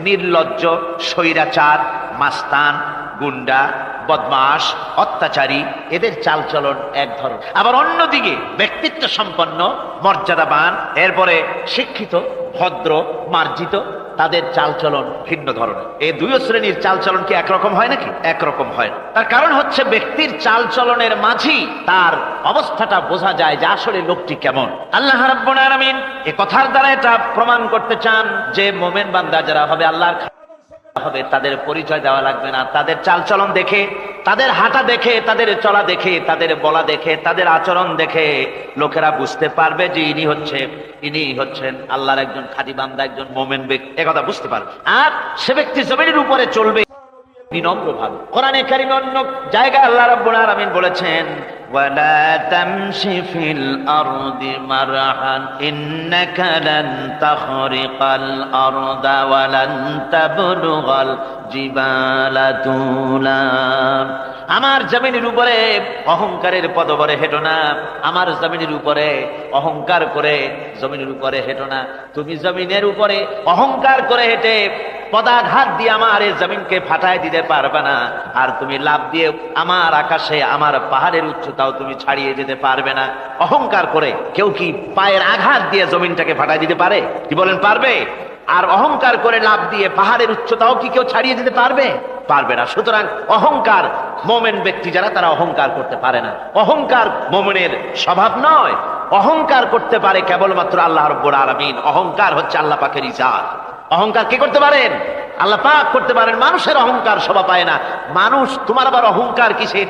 নির্লজ্জ, স্বৈরাচার, মাস্তান, গুন্ডা, বদমাশ, অত্যাচারী, এদের চালচলন এক ধরন। আবার অন্যদিকে ব্যক্তিত্ব সম্পন্ন, মর্যাদাবান, এরপরে শিক্ষিত, ভদ্র, মার্জিত, তাদের চালচলন ভিন্ন ধরনের। এই দুই শ্রেণীর চালচলন কি একরকম হয় নাকি? একরকম হয় না। তার কারণ হচ্ছে ব্যক্তির চালচলনের মাঝেই তার অবস্থাটা বোঝা যায় যে আসলে লোকটি কেমন। আল্লাহ রাব্বুল আলামিন এই কথার দ্বারা এটা প্রমাণ করতে চান যে মুমিন বান্দা যারা হবে, আল্লাহর হবে, তাদের পরিচয় দেওয়া লাগবে না। তাদের চালচলন দেখে, তাদের হাঁটা দেখে, তাদের চলা দেখে, তাদের বলা দেখে, তাদের আচরণ দেখে লোকেরা বুঝতে পারবে যে ইনি হচ্ছেন আল্লাহর একজন খাঁটি বান্দা, একজন মুমিন ব্যক্তি, একথা বুঝতে পারবে। আর সে ব্যক্তি জমিনের উপরে চলবে বিনম্র ভাবে। কোরআনে কারিমে অন্য জায়গায় আল্লাহ রাব্বুল আলামিন বলেছেন, ওয়ালা তামশি ফিল আরদি মারহান ইন্নাকা লান তাখরিকাল আরদা ওয়া লান তাবলুগাল জিবালা তুলা। আমার জমিনের উপরে অহংকারের পদবরে হেঁটো না, আমার জমিনের উপরে অহংকার করে জমিনের উপরে হেঁটো না। তুমি জমিনের উপরে অহংকার করে হেঁটে পদাঘাত দিয়ে আমার এই জমিনকে ফাটায় দিতে পারবে না। আর তুমি লাভ দিয়ে আমার আকাশে, আমার পাহাড়ের উচ্চতাও তুমি ছাড়িয়ে যেতে পারবে না। অহংকার করে কেউ কি পায়ের আঘাত দিয়ে জমিনটাকে ফাটায় দিতে পারে? কি বলেন, পারবে? আর অহংকার করে লাভ দিয়ে পাহাড়ের উচ্চতাও কি কেউ ছাড়িয়ে দিতে পারবে? পারবে না। সুতরাং অহংকার, মুমিন ব্যক্তি যারা, তারা অহংকার করতে পারে না। অহংকার মুমিনের স্বভাব নয়। অহংকার করতে পারে কেবলমাত্র আল্লাহ রাব্বুল আলামিন। অহংকার হচ্ছে আল্লাহ পাকের ইজাত। অহংকার কে করতে পারেন? আল্লাহ পাক করতে পারেন। মানুষের অহংকার শোভা পায় না। মানুষ, তোমার আবার অহংকার কিসের?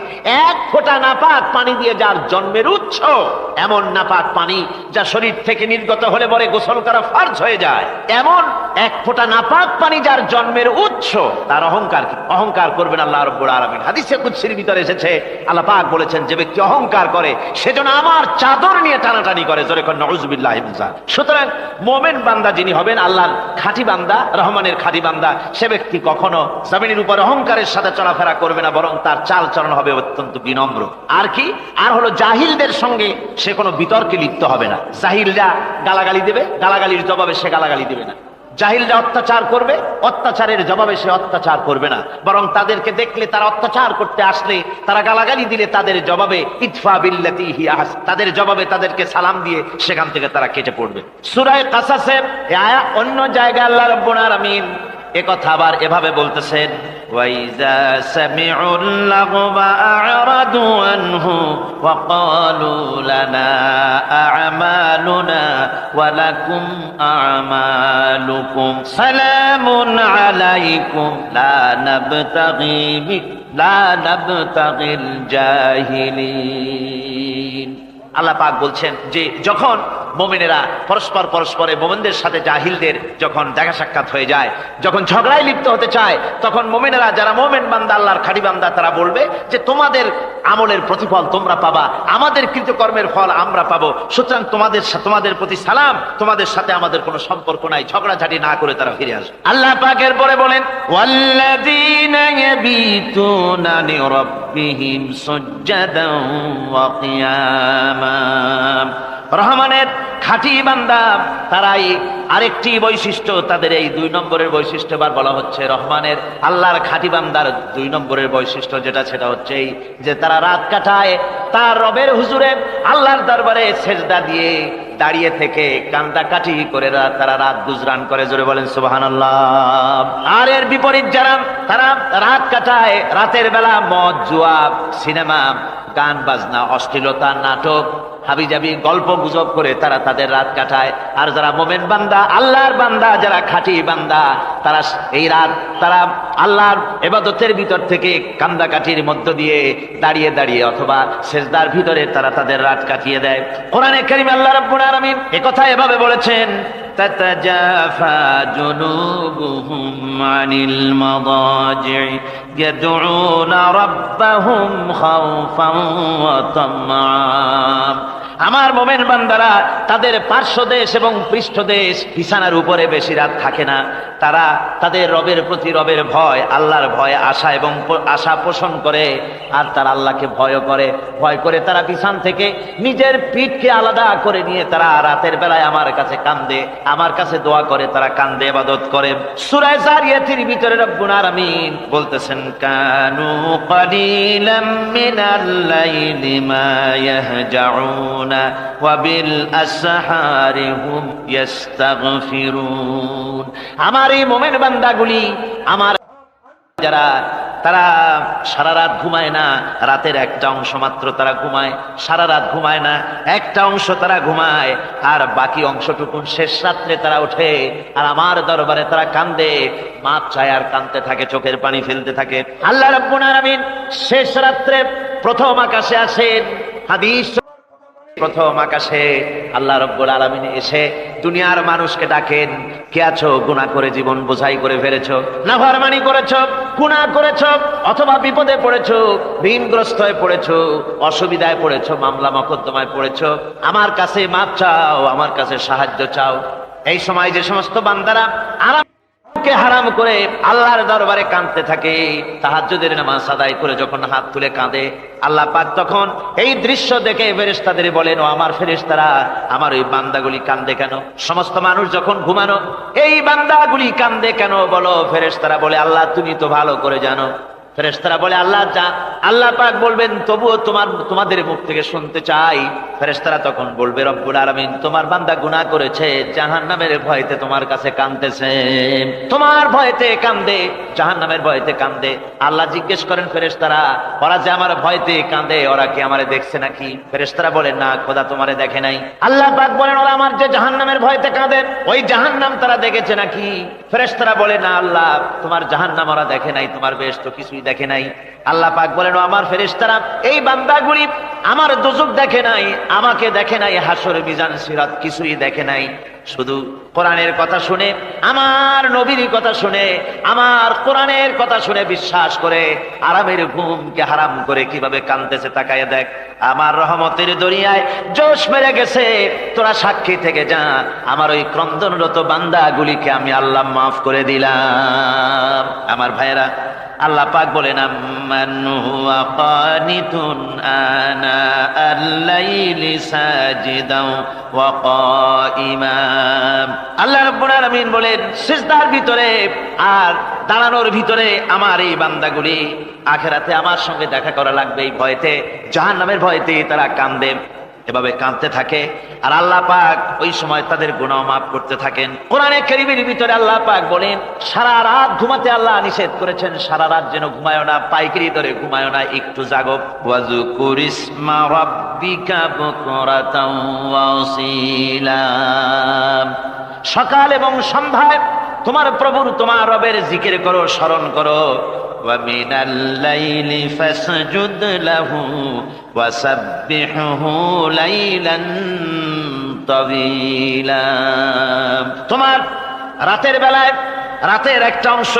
এক ফোঁটা নাপাক পানি দিয়ে যার জন্মের উৎস, এমন নাপাক পানি যা শরীর থেকে নির্গত হলে পরে গোসল করা ফরজ হয়ে যায়, এমন এক ফোঁটা নাপাক পানি যার জন্মের উৎস, তার অহংকার কি? অহংকার করবেন আল্লাহ রাব্বুল আলামিন। হাদিসে কুদসির ভিতরে এসেছে, আল্লাহ পাক বলেছেন, যে ব্যক্তি অহংকার করে সেজন্য আমার চাদর নিয়ে টানাটানি করে। জোরে কোন নাউযুবিল্লাহি মিন যালিক। সুতরাং মুমিন বান্দা যিনি হবেন, আল্লাহর খাঁটি বান্দা, রহমানের খাঁটি বান্দা, সে ব্যক্তি কখনো জমিনের উপর অহংকারের সাথে চলাফেরা করবে না, বরং তার চাল চলন হবে অত্যন্ত বিনম্র। আর কি? আর হলো জাহিলদের সঙ্গে সে কোনো বিতর্কে লিপ্ত হবে না। জাহিলরা গালাগালি দেবে, গালাগালির জবাবে সে গালাগালি দেবে না। জাহিলরা অত্যাচার করবে, অত্যাচারের জবাবে সে অত্যাচার করবে না, বরং তাদেরকে দেখলে, তারা অত্যাচার করতে আসলে, তারা গালাগালি দিলে তাদের জবাবে ইদফা বিল্লাতি হিয়া আহসান, তাদের জবাবে তাদেরকে সালাম দিয়ে সেখান থেকে তারা কেটে পড়বে। সূরা কাসাসের এই আয়াত অন্য জায়গায় আল্লাহ রাব্বুল আলামিন একথা আবার এভাবে বলতেছেন, ওয়াইজা সামিউল লাগওয়া আ'রাদু আনহু ওয়া ক্বালু লানা আ'মালুনা ওয়া লাকুম আ'মালুকুম সালামুন আলাইকুম লা নাবতাগিল জাহিলিন। আল্লাহ পাক বলছেন যে যখন মুমিনেরা পরস্পরে মুমিনদের সাথে জাহিলদের যখন দেখা সাক্ষাৎ হয়ে যায়, যখন ঝগড়ায় লিপ্ত হতে চায়, তখন মুমিনেরা, যারা মুমিন বান্দা, আল্লাহর খাঁটি বান্দা, তারা বলবে যে তোমাদের আমলের প্রতিফল তোমরা পাবা, আমাদের কৃতকর্মের ফল আমরা পাবো। সুতরাং তোমাদের প্রতি সালাম, তোমাদের সাথে আমাদের কোনো সম্পর্ক নাই। ঝগড়াঝাটি না করে তারা ফিরে আসবে। আল্লাহ পাক এরপরে বলেন, ওয়াল্লাযীনা ইয়াবীতুনা লিরাব্বিহিম সুজদান ওয়া কিয়ামা। রহমানের খাঁটি বান্দা তারাই আরেকটি বৈশিষ্ট্য, তাদের এই 2 নম্বরের বৈশিষ্ট্য বার বলা হচ্ছে। রহমানের, আল্লাহর খাঁটি বান্দার 2 নম্বরের বৈশিষ্ট্য সেটা হচ্ছে এই যে তারা রাত কাটায় তার রবের হুজুরে, আল্লাহর দরবারে সেজদা দিয়ে দাঁড়িয়ে থেকে কান্দাকাটি করে তারা রাত গুজরান করে। জোরে বলেন সুবহানাল্লাহ। আর এর বিপরীত যারা, তারা রাত কাটায়, রাতের বেলা মদ, জুয়া, সিনেমা, গান বাজনা, অশ্লীলতা, নাটক, হাবিজাবি, গল্প গুজব করে তারা তাদের রাত কাটায়। আর যারা মুমিন বান্দা, আল্লাহর বান্দা, যারা খাঁটি বান্দা, তারা এই রাত তারা আল্লাহর ইবাদতের ভিতর থেকে কান্দাকাটির মধ্য দিয়ে দাঁড়িয়ে দাঁড়িয়ে অথবা সেজদার ভিতরে তারা তাদের রাত কাটিয়ে দেয়। কোরআনে কারীমে আল্লাহ রাব্বুল আলামিন একথা এভাবে বলেছেন, তাতাজাফা জুনুবুহুম আনিল মাদাজি ইয়াদউনা রাব্বাহুম খাওফান ওয়া তামআ। আমার মোমেন বান্দারা তাদের পার্শ্ব দেশ এবং পৃষ্ঠ দেশ বিছানার উপরে বেশি রাত থাকে না। তারা তাদের রবের প্রতি রবের ভয়, আল্লাহর ভয়, আশা এবং আশা পোষণ করে। আর তারা আল্লাহকে ভয় করে তারা বিছান থেকে নিজের পিঠকে আলাদা করে নিয়ে তারা রাতের বেলায় আমার কাছে কান্দে, আমার কাছে দোয়া করে, তারা কান্দে, ইবাদত করে। সূরা যারিয়াতের ভিতরে রব্বুল আলামিন বলতেছেন, কানু কালিলাম মিনাল লাইলি মা ইয়াহজাউনা ওয়া বিল আসহারি হুম ইস্তাগফিরুন। আমার এই মুমিন বান্দাগুলি, আমার যারা তারা সারা রাত ঘুমায় না, রাতের একটা অংশ মাত্র তারা ঘুমায়, সারা রাত ঘুমায় না, একটা অংশ তারা ঘুমায়, আর বাকি অংশটুকু শেষ রাত্রে তারা ওঠে আর আমার দরবারে তারা কান্দে, মাপ চায় আর কাঁদতে থাকে, চোখের পানি ফেলতে থাকে। আল্লাহ রাব্বুল আলামিন শেষ রাত্রে প্রথম আকাশে আসেন। হাদিস, প্রথম আকাশে আল্লাহ রাব্বুল আলামিন এসে দুনিয়ার মানুষকে ডাকেন, কে আছো? গুনাহ করে জীবন বোঝাই করে ফেলেছো, নাফরমানি করেছো, গুনাহ করেছো, অথবা বিপদে পড়েছো, ঋণগ্রস্ত হয়ে পড়েছো, অসুবিধায় পড়েছো, মামলা মকদ্দমায় পড়েছো, আমার কাছে মাপ চাও, আমার কাছে সাহায্য চাও। এই সময় যে সমস্ত বান্দারা কে হারাম করে আল্লাহর দরবারে কাঁদতে থাকে, তাহাজ্জুদের নামাজ আদায় করে যখন হাত তুলে কাঁদে, আল্লাহ পাক তখন এই দৃশ্য দেখে ফেরেশতাদের বলেন, ও আমার ফেরেশতারা, আমার ওই বান্দাগুলি কাঁদে কেন? সমস্ত মানুষ যখন ঘুমানো, এই বান্দাগুলি কাঁদে কেন বলো? ফেরেশতারা বলে, আল্লাহ তুমি তো ভালো করে জানো। ফেরেশতারা বলে, আল্লাহ পাক বলবেন, তবুও তোমাদের মুখ থেকে শুনতে চাই। ফেরেশতারা তখন বলবে, রব্বুল আলামিন তোমার বান্দা গুনাহ করেছে, জাহান্নামের ভয়তে তোমার কাছে কাঁদতেছে, তোমার ভয়তে কাঁদে, জাহান্নামের ভয়তে কাঁদে। আল্লাহ জিজ্ঞেস করেন, ফেরেশতারা, ওরা যে আমার ভয়তে কাঁদে, ওরা কি আমারে দেখছে নাকি? ফেরেশতারা বলেন, না, খোদা তোমারে দেখে নাই। আল্লাহ পাক বলেন, ওরা আমার যে জাহান্নামের ভয়তে কাঁদে, ওই জাহান্নাম তারা দেখেছে নাকি? ফেরেশতারা বলে, না আল্লাহ, তোমার জাহান্নাম ওরা দেখে নাই, তোমার বেহেশত কিছুই দেখে নাই। আল্লাহ পাক বলেন, ও আমার ফেরেশতারা, এই বান্দাগুলি আমার দোজখ দেখে নাই, আমাকে দেখে নাই, হাসর মিজান সিরাত কিছুই দেখে নাই, শুধু কোরআনের কথা শুনে, আমার নবীর কথা শুনে, আমার কোরআনের কথা শুনে বিশ্বাস করে আরামের ঘুমকে হারাম করে কিভাবে কাঁদতেছে তাকায় দেখ। আমার রহমতের দরিয়ায় জোশ মেরে গেছে, তোরা সাক্ষী থেকে যা, আমার ওই ক্রন্দনরত বান্দাগুলিকে আমি আল্লাহ মাফ করে দিলাম। আমার ভাইয়েরা, আল্লাহ পাক বলেন, আম্মান হুয়া কানিতুন আনা আল-লাইলি সাজিদাও ওয়া কাইমা। আল্লাহ রাব্বুল আলামিন বলেন, সিজদার ভিতরে আর দাঁড়ানোর ভিতরে আমার এই বান্দাগুলি আখিরাতে আমার সঙ্গে দেখা করা লাগবে, এই ভয়তে, জাহান্নামের ভয়তে তারা কাঁদে, এভাবে কাঁদতে থাকে। আর আল্লাহ পাক ওই সময় তাদের গুনাহ মাফ করতে থাকেন। কোরআনে কারীমের ভিতরে আল্লাহ পাক বলেন, সারা রাত ঘুমাতে আল্লাহ নিষেধ করেছেন, সারা রাত যেন ঘুমায়ো না, পাইকারি ধরে ঘুমায়ো না, একটু জাগো। ওয়াজকুর ইসমা রাব্বিকা বুকরাতাও ওয়া আসীলা। সকাল এবং সন্ধ্যায় তোমার প্রভুর, তোমার রবের জিকির করো, স্মরণ করো। وَمِنَ اللَّيْلِ فَاسْجُدْ لَهُ وَسَبِّحْهُ لَيْلًا طَوِيلًا। তোমার রাতের বেলায় রাতের একটা অংশ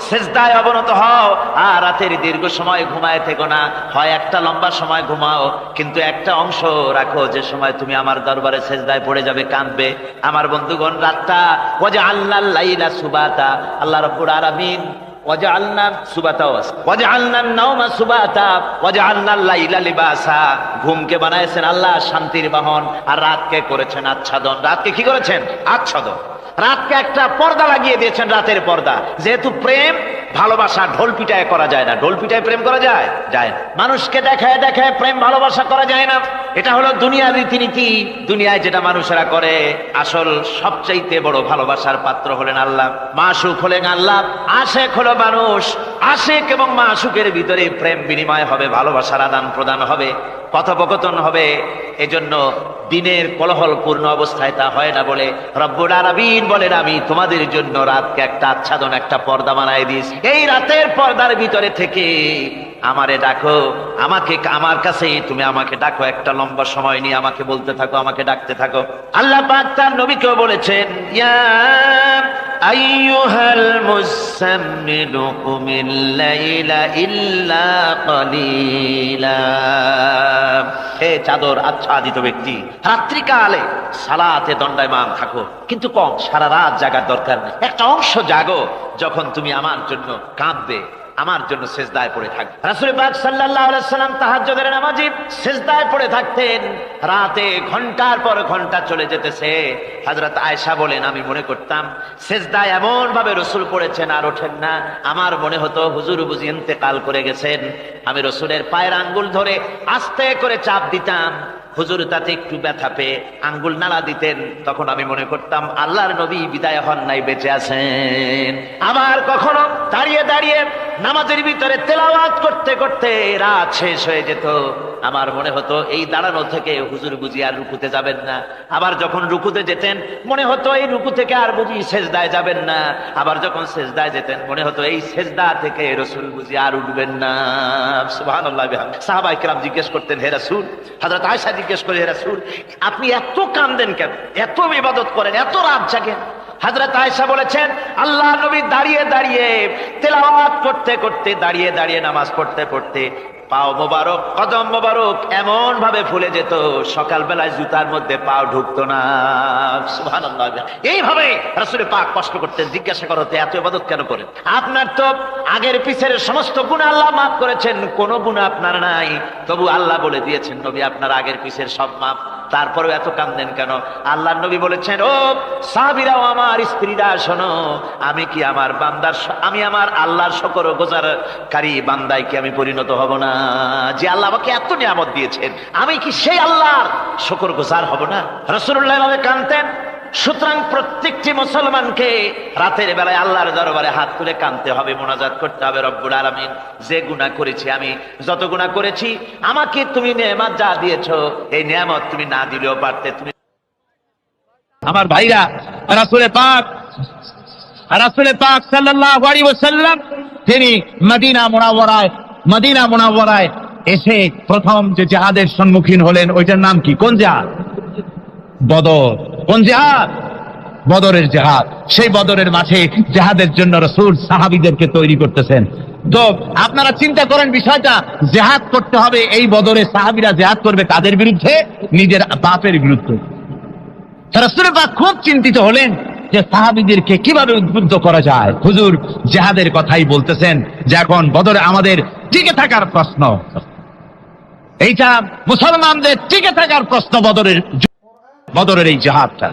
সেজদায় অবনত হও, আর রাতের দীর্ঘ সময় ঘুমায় থেকো না, হয় একটা লম্বা সময় ঘুমাও, কিন্তু একটা অংশ রাখো যে সময় তুমি আমার দরবারে সেজদায় পড়ে যাবে, কাঁদবে। আমার বন্ধুগণ, রাতটা ওয়াজআলনাল লাইলা সুবাতা, আল্লাহ রাব্বুল আলামিন ওয়াজআলনা সুবাতা ওয়াজআলনান নাওমা সুবাতা ওয়াজআলনাল লাইলা লিবাসা, ঘুমকে বানাইছেন আল্লাহ শান্তির বাহন, আর রাতকে করেছেন আচ্ছাদন। রাতকে কি করেছেন? আচ্ছাদন। রাতকে একটা পর্দা লাগিয়ে দিয়েছেন, রাতের পর্দা। যেহেতু প্রেম ভালোবাসা ঢোল পিটায় করা যায় না, ঢোল পিটায় প্রেম করা যায় যায় না, মানুষকে দেখায় দেখায় প্রেম ভালোবাসা করা যায় না। এটা হলো দুনিয়ার রীতিনীতি, দুনিয়ায় যেটা মানুষেরা করে। আসল সবচাইতে বড় ভালোবাসার পাত্র হলেন আল্লাহ, মাশুক হলেন আল্লাহ, আশেক হলো মানুষ। আশেক এবং মাশুকের ভিতরে প্রেম বিনিময় হবে, ভালোবাসার আদান প্রদান হবে, কথোপকথন হবে। এজন্য দিনের কোলাহল পূর্ণ অবস্থায় তা হয় না বলে রব্বুল আলামিন বলেন, আমি তোমাদের জন্য রাতকে একটা আচ্ছাদন, একটা পর্দা বানায় দিয়েছি। এই রাতের পর্দার ভিতরে থেকে আমারে ডাকো, আমাকে, আমার কাছে তুমি আমাকে ডাকো, একটা লম্বা সময় নিয়ে আমাকে বলতে থাকো, আমাকে ডাকতে থাকো। আল্লাহ পাক তার নবীকেও বলেছেন, ইয়া আইয়ুহাল মুসাম্মিল কুমিল লাইলা ইল্লা কালিলা। হে চাদর আচ্ছাদিত ব্যক্তি, রাত্রিকালে সালাতে দণ্ডায়মান থাকো, কিন্তু কম, সারা রাত জাগার দরকার নেই। একটা অংশ জাগো, যখন তুমি আমার জন্য কাঁদবে, আমার জন্য সেজদায় পড়ে থাকবে। রাসূল পাক সাল্লাল্লাহু আলাইহি সাল্লাম তাহাজ্জুদের নামাজে সেজদায় পড়ে থাকতেন। রাতে ঘন্টার পর ঘন্টা চলে যেতেছে। হযরত আয়েশা বলেন, আমি মনে করতাম সেজদায় এমন ভাবে রাসূল পড়েছেন আর ওঠেন না, আমার মনে হতো হুজুর বুঝি ইন্তেকাল করে গেছেন। আমি রাসূলের পায়ের আঙ্গুল ধরে আস্তে করে চাপ দিতাম, হুজুর তাতে একটু ব্যথা পেয়ে আঙ্গুল নাড়া দিতেন, তখন আমি মনে করতাম আল্লাহর নবী বিদায় হন নাই, বেঁচে আছেন। আবার কখনো দাঁড়িয়ে দাঁড়িয়ে নামাজের ভিতরে তেলাওয়াত করতে করতে রাত শেষ হয়ে যেত। আমার মনে হতো এই দাঁড়ানো থেকে হুজুর বুঝি আর রুকুতে যাবেন না। আবার যখন রুকুতে যেতেন মনে হতো এই রুকু থেকে আর বুঝি সেজদায় যাবেন না। আবার যখন সেজদায় যেতেন মনে হতো এই সেজদা থেকে রাসূল বুঝি আর উঠবেন না। সুবহানাল্লাহ। সাহাবায়ে কেরাম জিজ্ঞেস করতেন, হে রাসূল, হযরত আয়েশা জিজ্ঞেস করে, হে রাসূল, আপনি এত কাঁদেন কেন, এত ইবাদত করেন, এত রাত জাগেন? হযরত আয়েশা বলেছেন, আল্লাহর নবী দাঁড়িয়ে দাঁড়িয়ে তেলাওয়াত করতে করতে, দাঁড়িয়ে দাঁড়িয়ে নামাজ পড়তে পড়তে পাও মোবারক, কদম মোবারক এমন ভাবে ফুলে যেত, সকালবেলায় জুতার মধ্যে পাও ঢুকতো না। সুবহানাল্লাহ। এইভাবে রাসূল পাক কষ্ট করতেন। জিজ্ঞাসা করতে, এত ইবাদত কেন করেন? আপনার তো আগের পিছের সমস্ত গুনাহ আল্লাহ মাফ করেছেন, কোনো গুনাহ আপনার নাই। তবু আল্লাহ বলে দিয়েছেন, নবী আপনার আগের পিছের সব মাফ, তারপরেও এত কাঁদেন কেন? আল্লাহর নবী বলেছেন, ও সাহাবীরাও, আমার স্ত্রীরা শোনো, আমি কি আমার বান্দার, আমি আমার আল্লাহর শুকরগুজারকারী বান্দায় কি আমি পরিণত হব না? যে আল্লাহ আমাকে এত নিয়ামত দিয়েছেন, আমি কি সেই আল্লাহর শুকরগুজার হব না? রাসূলুল্লাহ এভাবে কাঁদতেন। সুতরাং প্রত্যেকটি মুসলমানকে রাতের বেলায় আল্লাহর দরবারে হাত তুলে কাঁদতে হবে, মোনাজাত করতে হবে, রব্বুল আলামিন, যে গুনাহ করেছি, আমি যত গুনাহ করেছি, আমাকে তুমি নেয়ামত যা দিয়েছো, এই নেয়ামত তুমি না দিলেও পারতে। তুমি আমার ভাইরা, রাসূল পাক সাল্লাল্লাহু আলাইহি ওয়াসাল্লাম তিনি মদিনা মুনাওয়ারায় এসে প্রথম যে জিহাদের সম্মুখীন হলেন, ওইটার নাম কি? কোন জিহাদ? বদর। কোন জিহাদ? বদরের জিহাদ। সেই বদরের মাঠে জিহাদের জন্য রাসূল সাহাবীদেরকে তৈরি করতেছেন। তো আপনারা চিন্তা করেন বিষয়টা, জিহাদ করতে হবে, এই বদরে সাহাবীরা জিহাদ করবে কাদের বিরুদ্ধে? নিজের বাপের বিরুদ্ধে। রাসূল পাক খুব চিন্তিত হলেন যে সাহাবীদেরকে কিভাবে উদ্বুদ্ধ করা যায়। হুজুর জিহাদের কথাই বলতেছেন যে এখন বদরে আমাদের টিকে থাকার প্রশ্ন, এইটা মুসলমানদের টিকে থাকার প্রশ্ন, বদরের এই জিহাদটা।